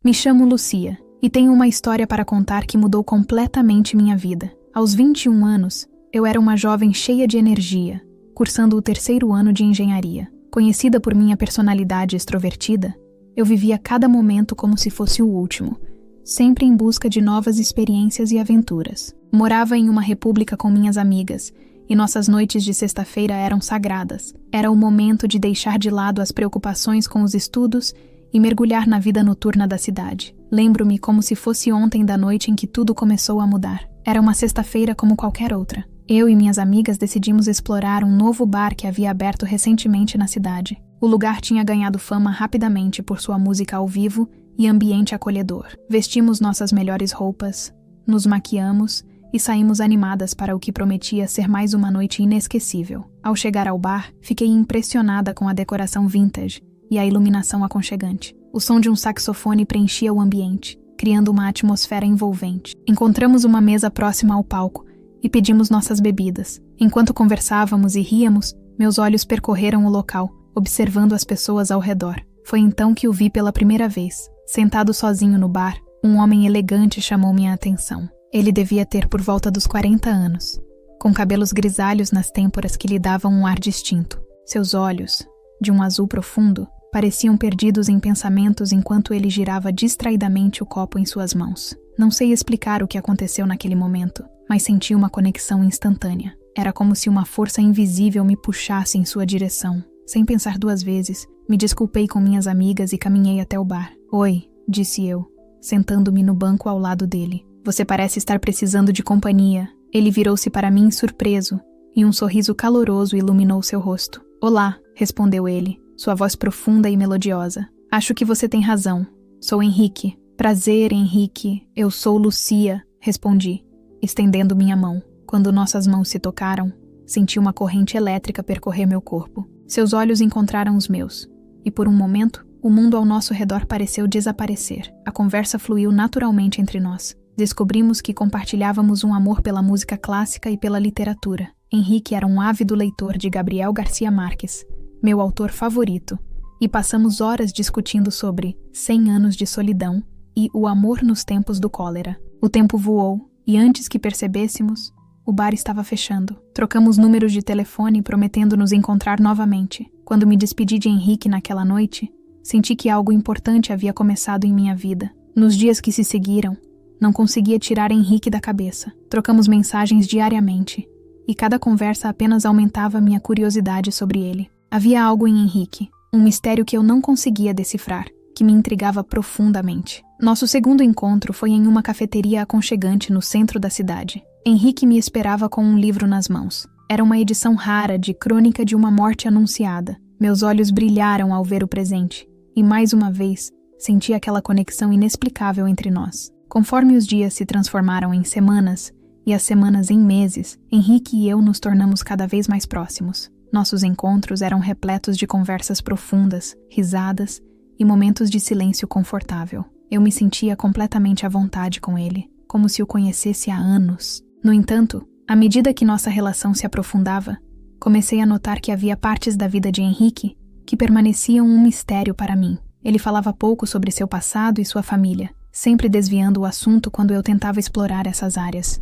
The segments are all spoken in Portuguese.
Me chamo Lucia e tenho uma história para contar que mudou completamente minha vida. Aos 21 anos, eu era uma jovem cheia de energia, cursando o 3º ano de engenharia. Conhecida por minha personalidade extrovertida, eu vivia cada momento como se fosse o último, sempre em busca de novas experiências e aventuras. Morava em uma república com minhas amigas, e nossas noites de sexta-feira eram sagradas. Era o momento de deixar de lado as preocupações com os estudos e mergulhar na vida noturna da cidade. Lembro-me como se fosse ontem da noite em que tudo começou a mudar. Era uma sexta-feira como qualquer outra. Eu e minhas amigas decidimos explorar um novo bar que havia aberto recentemente na cidade. O lugar tinha ganhado fama rapidamente por sua música ao vivo e ambiente acolhedor. Vestimos nossas melhores roupas, nos maquiamos e saímos animadas para o que prometia ser mais uma noite inesquecível. Ao chegar ao bar, fiquei impressionada com a decoração vintage e a iluminação aconchegante. O som de um saxofone preenchia o ambiente, criando uma atmosfera envolvente. Encontramos uma mesa próxima ao palco e pedimos nossas bebidas. Enquanto conversávamos e ríamos, meus olhos percorreram o local, observando as pessoas ao redor. Foi então que o vi pela primeira vez. Sentado sozinho no bar, um homem elegante chamou minha atenção. Ele devia ter por volta dos 40 anos, com cabelos grisalhos nas têmporas que lhe davam um ar distinto. Seus olhos, de um azul profundo, pareciam perdidos em pensamentos enquanto ele girava distraidamente o copo em suas mãos. Não sei explicar o que aconteceu naquele momento, mas senti uma conexão instantânea. Era como se uma força invisível me puxasse em sua direção. Sem pensar 2 vezes, me desculpei com minhas amigas e caminhei até o bar. "Oi", disse eu, sentando-me no banco ao lado dele. "Você parece estar precisando de companhia." Ele virou-se para mim surpreso, e um sorriso caloroso iluminou seu rosto. "Olá", respondeu ele, sua voz profunda e melodiosa. "Acho que você tem razão. Sou Henrique." "Prazer, Henrique. Eu sou Lucia", respondi, estendendo minha mão. Quando nossas mãos se tocaram, senti uma corrente elétrica percorrer meu corpo. Seus olhos encontraram os meus, e por um momento, o mundo ao nosso redor pareceu desaparecer. A conversa fluiu naturalmente entre nós. Descobrimos que compartilhávamos um amor pela música clássica e pela literatura. Henrique era um ávido leitor de Gabriel Garcia Marques, meu autor favorito, e passamos horas discutindo sobre 100 anos de solidão e o amor nos tempos do cólera. O tempo voou, e antes que percebêssemos, o bar estava fechando. Trocamos números de telefone, prometendo nos encontrar novamente. Quando me despedi de Henrique naquela noite, senti que algo importante havia começado em minha vida. Nos dias que se seguiram, não conseguia tirar Henrique da cabeça. Trocamos mensagens diariamente, e cada conversa apenas aumentava minha curiosidade sobre ele. Havia algo em Henrique, um mistério que eu não conseguia decifrar, que me intrigava profundamente. Nosso segundo encontro foi em uma cafeteria aconchegante no centro da cidade. Henrique me esperava com um livro nas mãos. Era uma edição rara de Crônica de uma Morte Anunciada. Meus olhos brilharam ao ver o presente, e mais uma vez senti aquela conexão inexplicável entre nós. Conforme os dias se transformaram em semanas, e as semanas em meses, Henrique e eu nos tornamos cada vez mais próximos. Nossos encontros eram repletos de conversas profundas, risadas e momentos de silêncio confortável. Eu me sentia completamente à vontade com ele, como se o conhecesse há anos. No entanto, à medida que nossa relação se aprofundava, comecei a notar que havia partes da vida de Henrique que permaneciam um mistério para mim. Ele falava pouco sobre seu passado e sua família, sempre desviando o assunto quando eu tentava explorar essas áreas.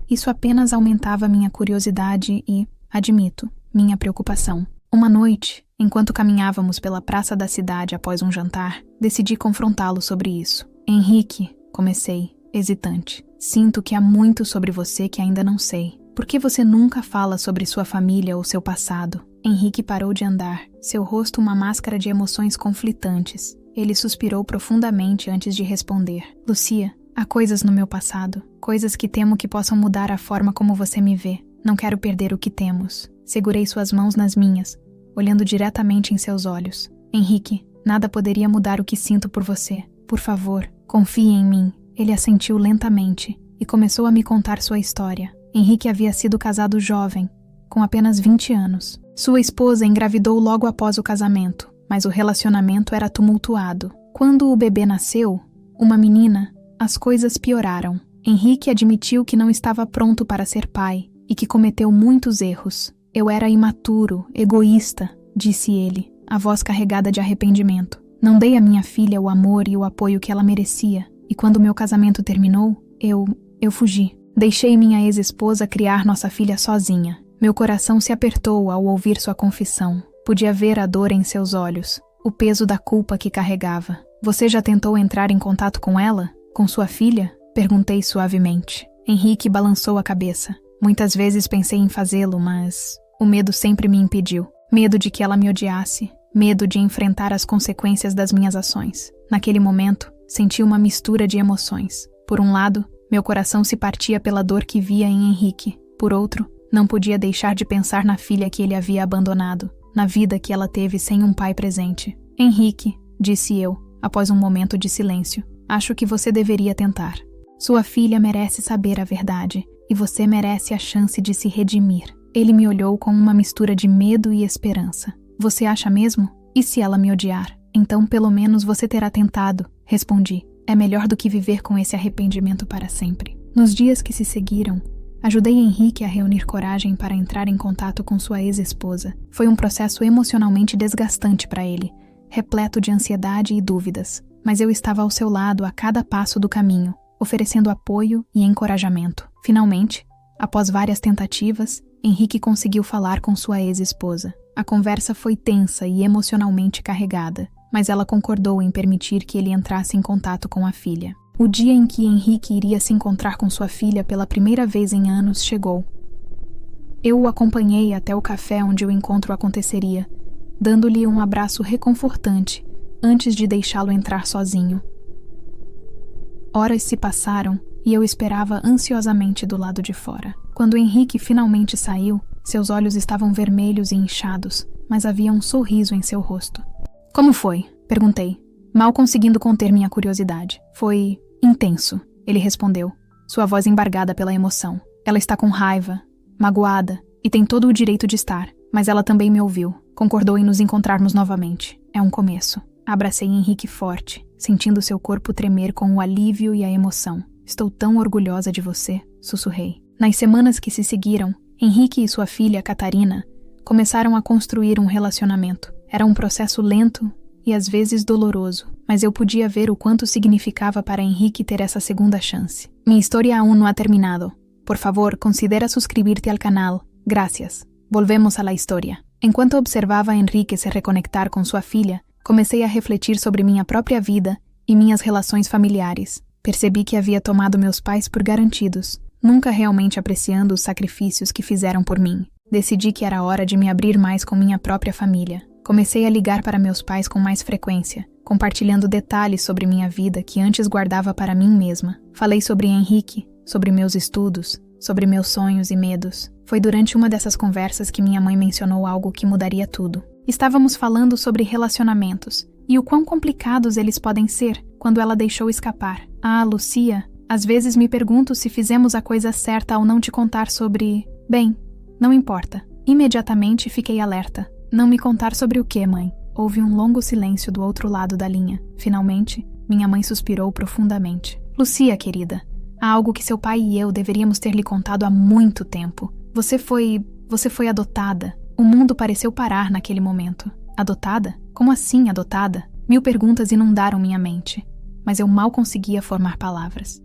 Isso apenas aumentava minha curiosidade e, admito, minha preocupação. Uma noite, enquanto caminhávamos pela praça da cidade após um jantar, decidi confrontá-lo sobre isso. "Henrique", comecei, hesitante, "sinto que há muito sobre você que ainda não sei. Por que você nunca fala sobre sua família ou seu passado?" Henrique parou de andar, seu rosto uma máscara de emoções conflitantes. Ele suspirou profundamente antes de responder. "Lucia, há coisas no meu passado, coisas que temo que possam mudar a forma como você me vê. Não quero perder o que temos." Segurei suas mãos nas minhas, olhando diretamente em seus olhos. "Henrique, nada poderia mudar o que sinto por você. Por favor, confie em mim." Ele assentiu lentamente e começou a me contar sua história. Henrique havia sido casado jovem, com apenas 20 anos. Sua esposa engravidou logo após o casamento, mas o relacionamento era tumultuado. Quando o bebê nasceu, uma menina, as coisas pioraram. Henrique admitiu que não estava pronto para ser pai e que cometeu muitos erros. "Eu era imaturo, egoísta", disse ele, a voz carregada de arrependimento. Não dei à minha filha o amor e o apoio que ela merecia, e quando meu casamento terminou, eu fugi. Deixei minha ex-esposa criar nossa filha sozinha. Meu coração se apertou ao ouvir sua confissão. Podia ver a dor em seus olhos, o peso da culpa que carregava. Você já tentou entrar em contato com ela? Com sua filha? Perguntei suavemente. Henrique balançou a cabeça. Muitas vezes pensei em fazê-lo, mas o medo sempre me impediu. Medo de que ela me odiasse. Medo de enfrentar as consequências das minhas ações. Naquele momento, senti uma mistura de emoções. Por um lado, meu coração se partia pela dor que via em Henrique. Por outro, não podia deixar de pensar na filha que ele havia abandonado, na vida que ela teve sem um pai presente. Henrique, disse eu, após um momento de silêncio, acho que você deveria tentar. Sua filha merece saber a verdade, e você merece a chance de se redimir. Ele me olhou com uma mistura de medo e esperança. Você acha mesmo? E se ela me odiar? Então pelo menos você terá tentado, respondi. É melhor do que viver com esse arrependimento para sempre. Nos dias que se seguiram, ajudei Henrique a reunir coragem para entrar em contato com sua ex-esposa. Foi um processo emocionalmente desgastante para ele, repleto de ansiedade e dúvidas. Mas eu estava ao seu lado a cada passo do caminho, oferecendo apoio e encorajamento. Finalmente, após várias tentativas, Henrique conseguiu falar com sua ex-esposa. A conversa foi tensa e emocionalmente carregada, mas ela concordou em permitir que ele entrasse em contato com a filha. O dia em que Henrique iria se encontrar com sua filha pela primeira vez em anos chegou. Eu o acompanhei até o café onde o encontro aconteceria, dando-lhe um abraço reconfortante antes de deixá-lo entrar sozinho. Horas se passaram e eu esperava ansiosamente do lado de fora. Quando Henrique finalmente saiu, seus olhos estavam vermelhos e inchados, mas havia um sorriso em seu rosto. Como foi? Perguntei, mal conseguindo conter minha curiosidade. Foi intenso, ele respondeu, sua voz embargada pela emoção. Ela está com raiva, magoada, e tem todo o direito de estar, mas ela também me ouviu, concordou em nos encontrarmos novamente. É um começo. Abracei Henrique forte, sentindo seu corpo tremer com o alívio e a emoção. Estou tão orgulhosa de você, sussurrei. Nas semanas que se seguiram, Henrique e sua filha, Catarina, começaram a construir um relacionamento. Era um processo lento e às vezes doloroso, mas eu podia ver o quanto significava para Henrique ter essa segunda chance. Mi historia aún no ha terminado. Por favor, considera suscribirte al canal. Gracias. Volvemos a la historia. Enquanto observava Henrique se reconectar com sua filha, comecei a refletir sobre minha própria vida e minhas relações familiares. Percebi que havia tomado meus pais por garantidos, nunca realmente apreciando os sacrifícios que fizeram por mim. Decidi que era hora de me abrir mais com minha própria família. Comecei a ligar para meus pais com mais frequência, compartilhando detalhes sobre minha vida que antes guardava para mim mesma. Falei sobre Henrique, sobre meus estudos, sobre meus sonhos e medos. Foi durante uma dessas conversas que minha mãe mencionou algo que mudaria tudo. Estávamos falando sobre relacionamentos e o quão complicados eles podem ser quando ela deixou escapar. Ah, Lucia, às vezes me pergunto se fizemos a coisa certa ao não te contar sobre... Bem, não importa. Imediatamente fiquei alerta. Não me contar sobre o quê, mãe? Houve um longo silêncio do outro lado da linha. Finalmente, minha mãe suspirou profundamente. Lucia, querida, há algo que seu pai e eu deveríamos ter lhe contado há muito tempo. Você foi adotada. O mundo pareceu parar naquele momento. Adotada? Como assim adotada? 1000 perguntas inundaram minha mente, mas eu mal conseguia formar palavras.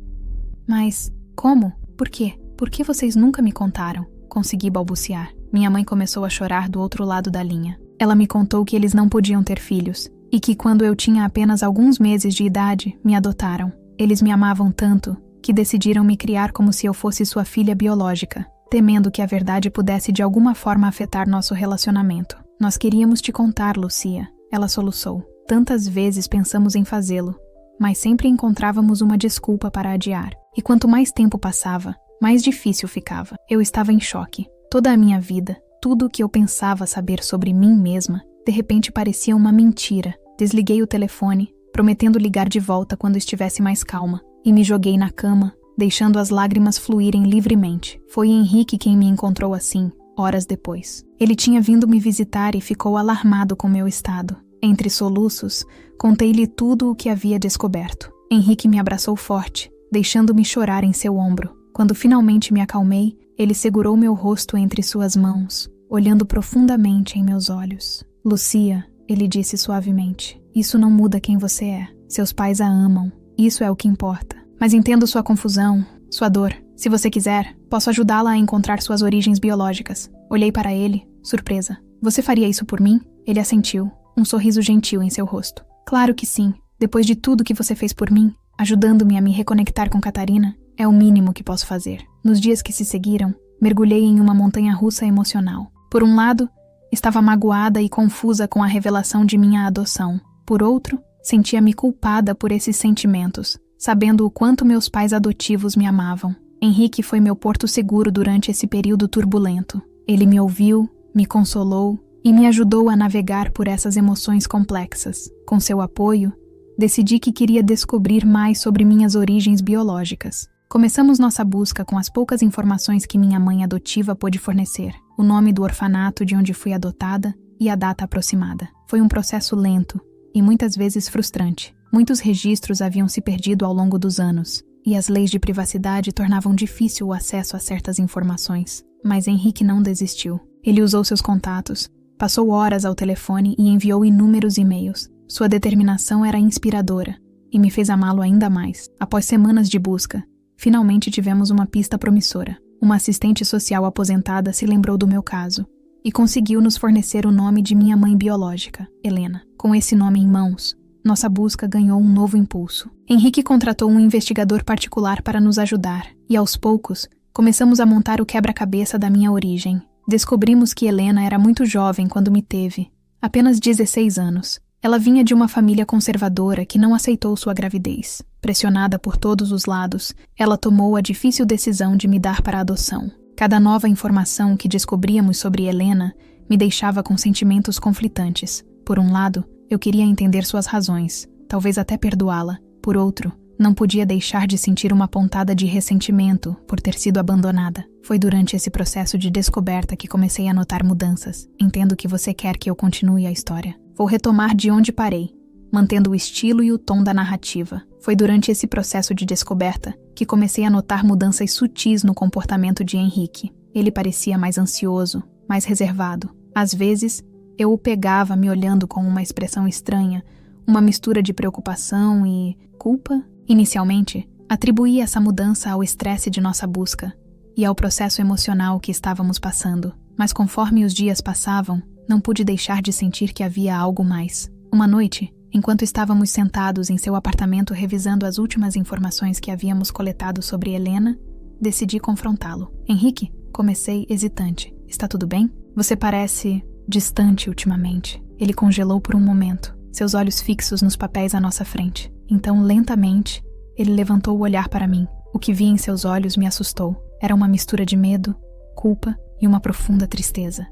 Mas, como? Por quê? Por que vocês nunca me contaram? Consegui balbuciar. Minha mãe começou a chorar do outro lado da linha. Ela me contou que eles não podiam ter filhos, e que quando eu tinha apenas alguns meses de idade, me adotaram. Eles me amavam tanto, que decidiram me criar como se eu fosse sua filha biológica, temendo que a verdade pudesse de alguma forma afetar nosso relacionamento. Nós queríamos te contar, Lucia. Ela soluçou. Tantas vezes pensamos em fazê-lo, mas sempre encontrávamos uma desculpa para adiar. E quanto mais tempo passava, mais difícil ficava. Eu estava em choque. Toda a minha vida, tudo o que eu pensava saber sobre mim mesma, de repente parecia uma mentira. Desliguei o telefone, prometendo ligar de volta quando estivesse mais calma, e me joguei na cama, deixando as lágrimas fluírem livremente. Foi Henrique quem me encontrou assim, horas depois. Ele tinha vindo me visitar e ficou alarmado com meu estado. Entre soluços, contei-lhe tudo o que havia descoberto. Henrique me abraçou forte, deixando-me chorar em seu ombro. Quando finalmente me acalmei, ele segurou meu rosto entre suas mãos, olhando profundamente em meus olhos. Lucia, ele disse suavemente. Isso não muda quem você é. Seus pais a amam. Isso é o que importa. Mas entendo sua confusão, sua dor. Se você quiser, posso ajudá-la a encontrar suas origens biológicas. Olhei para ele, surpresa. Você faria isso por mim? Ele assentiu, um sorriso gentil em seu rosto. Claro que sim. Depois de tudo que você fez por mim, ajudando-me a me reconectar com Catarina, é o mínimo que posso fazer. Nos dias que se seguiram, mergulhei em uma montanha-russa emocional. Por um lado, estava magoada e confusa com a revelação de minha adoção. Por outro, sentia-me culpada por esses sentimentos, sabendo o quanto meus pais adotivos me amavam. Henrique foi meu porto seguro durante esse período turbulento. Ele me ouviu, me consolou e me ajudou a navegar por essas emoções complexas. Com seu apoio, decidi que queria descobrir mais sobre minhas origens biológicas. Começamos nossa busca com as poucas informações que minha mãe adotiva pôde fornecer, o nome do orfanato de onde fui adotada e a data aproximada. Foi um processo lento e muitas vezes frustrante. Muitos registros haviam se perdido ao longo dos anos, e as leis de privacidade tornavam difícil o acesso a certas informações. Mas Henrique não desistiu. Ele usou seus contatos, passou horas ao telefone e enviou inúmeros e-mails. Sua determinação era inspiradora e me fez amá-lo ainda mais. Após semanas de busca, finalmente tivemos uma pista promissora. Uma assistente social aposentada se lembrou do meu caso e conseguiu nos fornecer o nome de minha mãe biológica, Helena. Com esse nome em mãos, nossa busca ganhou um novo impulso. Henrique contratou um investigador particular para nos ajudar e, aos poucos, começamos a montar o quebra-cabeça da minha origem. Descobrimos que Helena era muito jovem quando me teve, apenas 16 anos. Ela vinha de uma família conservadora que não aceitou sua gravidez. Pressionada por todos os lados, ela tomou a difícil decisão de me dar para adoção. Cada nova informação que descobríamos sobre Helena me deixava com sentimentos conflitantes. Por um lado, eu queria entender suas razões, talvez até perdoá-la. Por outro, não podia deixar de sentir uma pontada de ressentimento por ter sido abandonada. Foi durante esse processo de descoberta que comecei a notar mudanças. Entendo que você quer que eu continue a história. Vou retomar de onde parei, mantendo o estilo e o tom da narrativa. Foi durante esse processo de descoberta que comecei a notar mudanças sutis no comportamento de Henrique. Ele parecia mais ansioso, mais reservado. Às vezes, eu o pegava me olhando com uma expressão estranha, uma mistura de preocupação e culpa. Inicialmente, atribuí essa mudança ao estresse de nossa busca e ao processo emocional que estávamos passando. Mas conforme os dias passavam, não pude deixar de sentir que havia algo mais. Uma noite, enquanto estávamos sentados em seu apartamento revisando as últimas informações que havíamos coletado sobre Helena, decidi confrontá-lo. Henrique, comecei hesitante. Está tudo bem? Você parece distante ultimamente. Ele congelou por um momento, seus olhos fixos nos papéis à nossa frente. Então, lentamente, ele levantou o olhar para mim. O que vi em seus olhos me assustou. Era uma mistura de medo, culpa e uma profunda tristeza.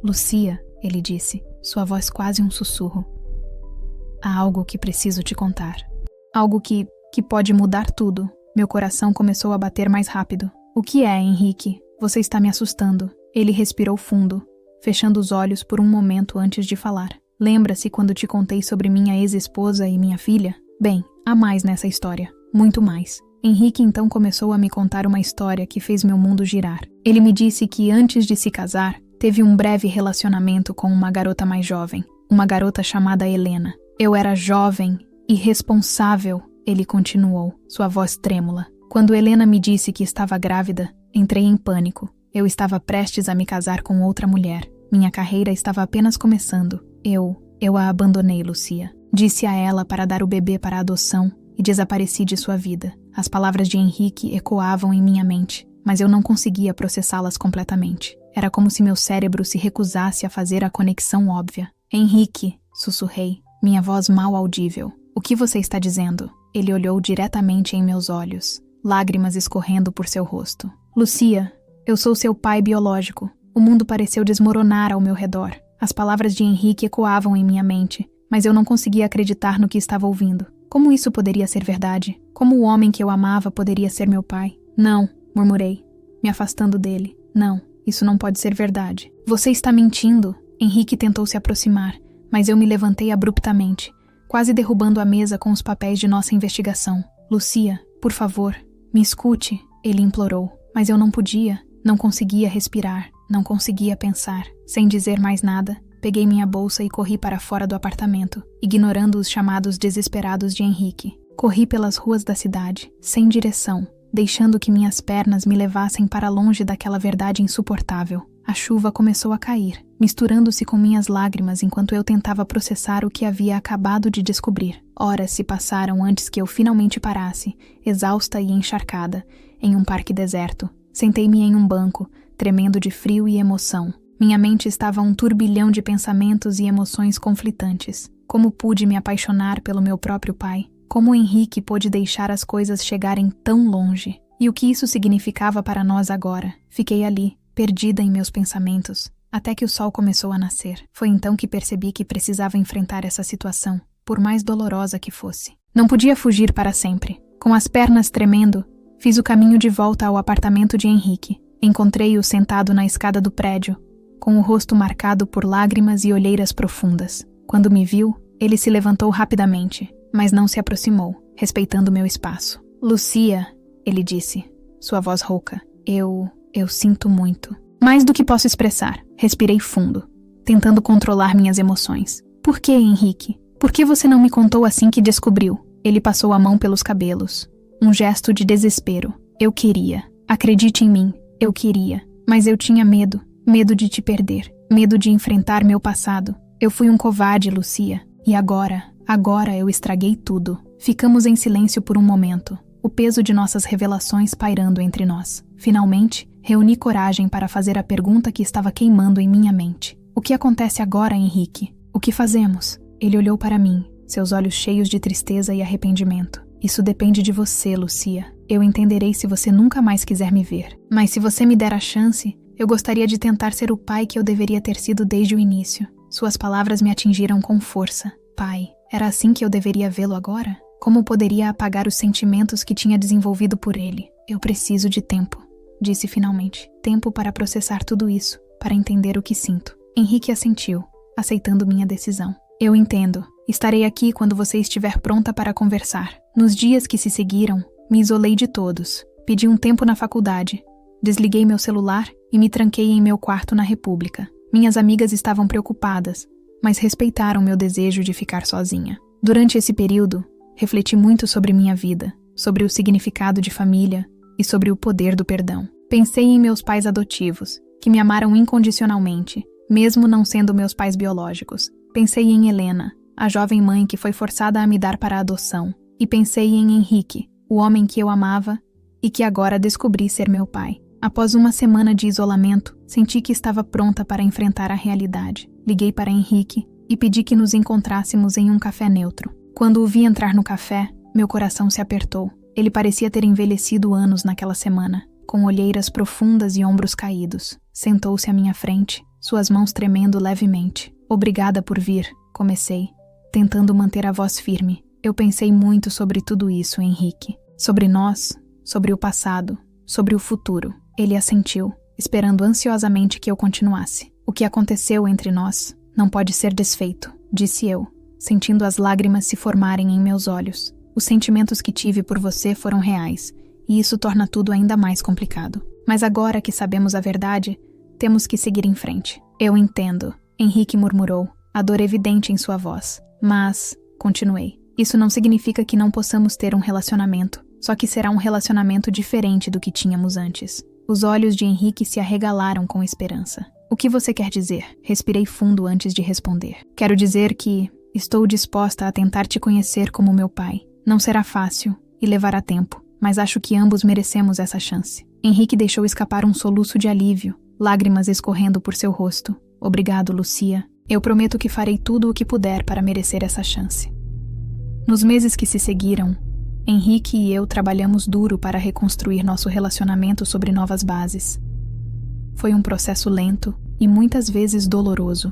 Lucia, ele disse, sua voz quase um sussurro. Há algo que preciso te contar. Algo que pode mudar tudo. Meu coração começou a bater mais rápido. O que é, Henrique? Você está me assustando. Ele respirou fundo, fechando os olhos por um momento antes de falar. Lembra-se quando te contei sobre minha ex-esposa e minha filha? Bem, há mais nessa história. Muito mais. Henrique então começou a me contar uma história que fez meu mundo girar. Ele me disse que antes de se casar, teve um breve relacionamento com uma garota mais jovem. Uma garota chamada Helena. Eu era jovem, irresponsável, ele continuou, sua voz trêmula. Quando Helena me disse que estava grávida, entrei em pânico. Eu estava prestes a me casar com outra mulher. Minha carreira estava apenas começando. Eu a abandonei, Lucia. Disse a ela para dar o bebê para adoção e desapareci de sua vida. As palavras de Henrique ecoavam em minha mente, mas eu não conseguia processá-las completamente. Era como se meu cérebro se recusasse a fazer a conexão óbvia. Henrique, sussurrei, minha voz mal audível. O que você está dizendo? Ele olhou diretamente em meus olhos, lágrimas escorrendo por seu rosto. Lucia, eu sou seu pai biológico. O mundo pareceu desmoronar ao meu redor. As palavras de Henrique ecoavam em minha mente, mas eu não conseguia acreditar no que estava ouvindo. Como isso poderia ser verdade? Como o homem que eu amava poderia ser meu pai? Não, murmurei, me afastando dele. Não, isso não pode ser verdade. Você está mentindo. Henrique tentou se aproximar, mas eu me levantei abruptamente, quase derrubando a mesa com os papéis de nossa investigação. Lucia, por favor, me escute, ele implorou. Mas eu não podia, não conseguia respirar, não conseguia pensar. Sem dizer mais nada, Peguei minha bolsa e corri para fora do apartamento, ignorando os chamados desesperados de Henrique. Corri pelas ruas da cidade, sem direção, deixando que minhas pernas me levassem para longe daquela verdade insuportável. A chuva começou a cair, misturando-se com minhas lágrimas enquanto eu tentava processar o que havia acabado de descobrir. Horas se passaram antes que eu finalmente parasse, exausta e encharcada, em um parque deserto. Sentei-me em um banco, tremendo de frio e emoção. Minha mente estava um turbilhão de pensamentos e emoções conflitantes. Como pude me apaixonar pelo meu próprio pai? Como Henrique pôde deixar as coisas chegarem tão longe? E o que isso significava para nós agora? Fiquei ali, perdida em meus pensamentos, até que o sol começou a nascer. Foi então que percebi que precisava enfrentar essa situação, por mais dolorosa que fosse. Não podia fugir para sempre. Com as pernas tremendo, fiz o caminho de volta ao apartamento de Henrique. Encontrei-o sentado na escada do prédio, com o rosto marcado por lágrimas e olheiras profundas. Quando me viu, ele se levantou rapidamente, mas não se aproximou, respeitando meu espaço. "Lucia", ele disse, sua voz rouca. Eu sinto muito. Mais do que posso expressar." Respirei fundo, tentando controlar minhas emoções. "Por que, Henrique? Por que você não me contou assim que descobriu?" Ele passou a mão pelos cabelos. Um gesto de desespero. "Eu queria. Acredite em mim. Eu queria. Mas eu tinha medo. Medo de te perder. Medo de enfrentar meu passado. Eu fui um covarde, Lucia. E agora eu estraguei tudo." Ficamos em silêncio por um momento, o peso de nossas revelações pairando entre nós. Finalmente, reuni coragem para fazer a pergunta que estava queimando em minha mente. "O que acontece agora, Henrique? O que fazemos?" Ele olhou para mim, seus olhos cheios de tristeza e arrependimento. "Isso depende de você, Lucia. Eu entenderei se você nunca mais quiser me ver. Mas se você me der a chance, eu gostaria de tentar ser o pai que eu deveria ter sido desde o início." Suas palavras me atingiram com força. Pai, era assim que eu deveria vê-lo agora? Como poderia apagar os sentimentos que tinha desenvolvido por ele? "Eu preciso de tempo", disse finalmente. "Tempo para processar tudo isso, para entender o que sinto." Henrique assentiu, aceitando minha decisão. "Eu entendo. Estarei aqui quando você estiver pronta para conversar." Nos dias que se seguiram, me isolei de todos. Pedi um tempo na faculdade. Desliguei meu celular e me tranquei em meu quarto na República. Minhas amigas estavam preocupadas, mas respeitaram meu desejo de ficar sozinha. Durante esse período, refleti muito sobre minha vida, sobre o significado de família e sobre o poder do perdão. Pensei em meus pais adotivos, que me amaram incondicionalmente, mesmo não sendo meus pais biológicos. Pensei em Helena, a jovem mãe que foi forçada a me dar para a adoção. E pensei em Henrique, o homem que eu amava e que agora descobri ser meu pai. Após uma semana de isolamento, senti que estava pronta para enfrentar a realidade. Liguei para Henrique e pedi que nos encontrássemos em um café neutro. Quando o vi entrar no café, meu coração se apertou. Ele parecia ter envelhecido anos naquela semana, com olheiras profundas e ombros caídos. Sentou-se à minha frente, suas mãos tremendo levemente. "Obrigada por vir", comecei, tentando manter a voz firme. "Eu pensei muito sobre tudo isso, Henrique. Sobre nós, sobre o passado, sobre o futuro." Ele assentiu, esperando ansiosamente que eu continuasse. "O que aconteceu entre nós não pode ser desfeito", disse eu, sentindo as lágrimas se formarem em meus olhos. "Os sentimentos que tive por você foram reais, e isso torna tudo ainda mais complicado. Mas agora que sabemos a verdade, temos que seguir em frente." "Eu entendo", Henrique murmurou, a dor evidente em sua voz. "Mas", continuei, "isso não significa que não possamos ter um relacionamento, só que será um relacionamento diferente do que tínhamos antes." Os olhos de Henrique se arregalaram com esperança. "O que você quer dizer?" Respirei fundo antes de responder. "Quero dizer que estou disposta a tentar te conhecer como meu pai. Não será fácil e levará tempo, mas acho que ambos merecemos essa chance." Henrique deixou escapar um soluço de alívio, lágrimas escorrendo por seu rosto. "Obrigado, Lucia. Eu prometo que farei tudo o que puder para merecer essa chance." Nos meses que se seguiram, Henrique e eu trabalhamos duro para reconstruir nosso relacionamento sobre novas bases. Foi um processo lento e muitas vezes doloroso.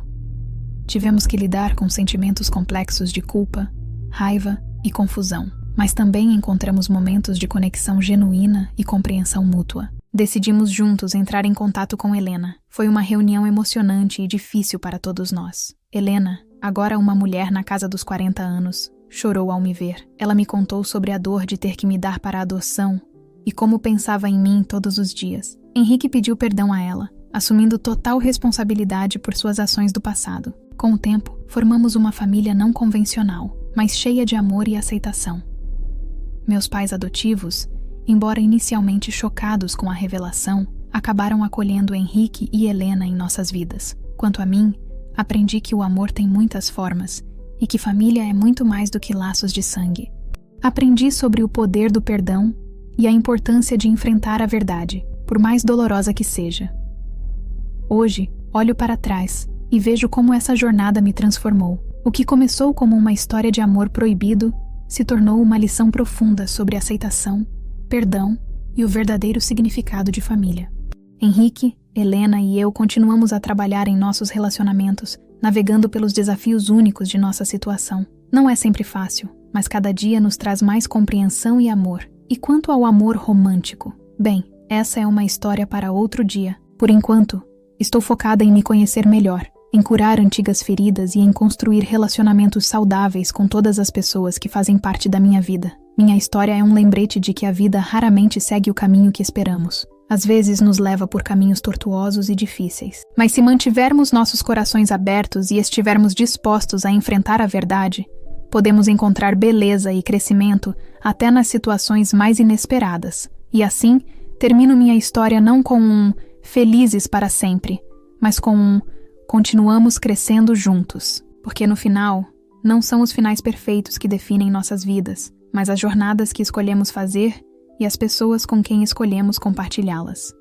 Tivemos que lidar com sentimentos complexos de culpa, raiva e confusão, mas também encontramos momentos de conexão genuína e compreensão mútua. Decidimos juntos entrar em contato com Helena. Foi uma reunião emocionante e difícil para todos nós. Helena, agora uma mulher na casa dos 40 anos, chorou ao me ver. Ela me contou sobre a dor de ter que me dar para a adoção e como pensava em mim todos os dias. Henrique pediu perdão a ela, assumindo total responsabilidade por suas ações do passado. Com o tempo, formamos uma família não convencional, mas cheia de amor e aceitação. Meus pais adotivos, embora inicialmente chocados com a revelação, acabaram acolhendo Henrique e Helena em nossas vidas. Quanto a mim, aprendi que o amor tem muitas formas e que família é muito mais do que laços de sangue. Aprendi sobre o poder do perdão e a importância de enfrentar a verdade, por mais dolorosa que seja. Hoje, olho para trás e vejo como essa jornada me transformou. O que começou como uma história de amor proibido se tornou uma lição profunda sobre aceitação, perdão e o verdadeiro significado de família. Henrique, Helena e eu continuamos a trabalhar em nossos relacionamentos, navegando pelos desafios únicos de nossa situação. Não é sempre fácil, mas cada dia nos traz mais compreensão e amor. E quanto ao amor romântico? Bem, essa é uma história para outro dia. Por enquanto, estou focada em me conhecer melhor, em curar antigas feridas e em construir relacionamentos saudáveis com todas as pessoas que fazem parte da minha vida. Minha história é um lembrete de que a vida raramente segue o caminho que esperamos. Às vezes nos leva por caminhos tortuosos e difíceis. Mas se mantivermos nossos corações abertos e estivermos dispostos a enfrentar a verdade, podemos encontrar beleza e crescimento até nas situações mais inesperadas. E assim, termino minha história não com um felizes para sempre, mas com um continuamos crescendo juntos. Porque no final, não são os finais perfeitos que definem nossas vidas, mas as jornadas que escolhemos fazer e as pessoas com quem escolhemos compartilhá-las.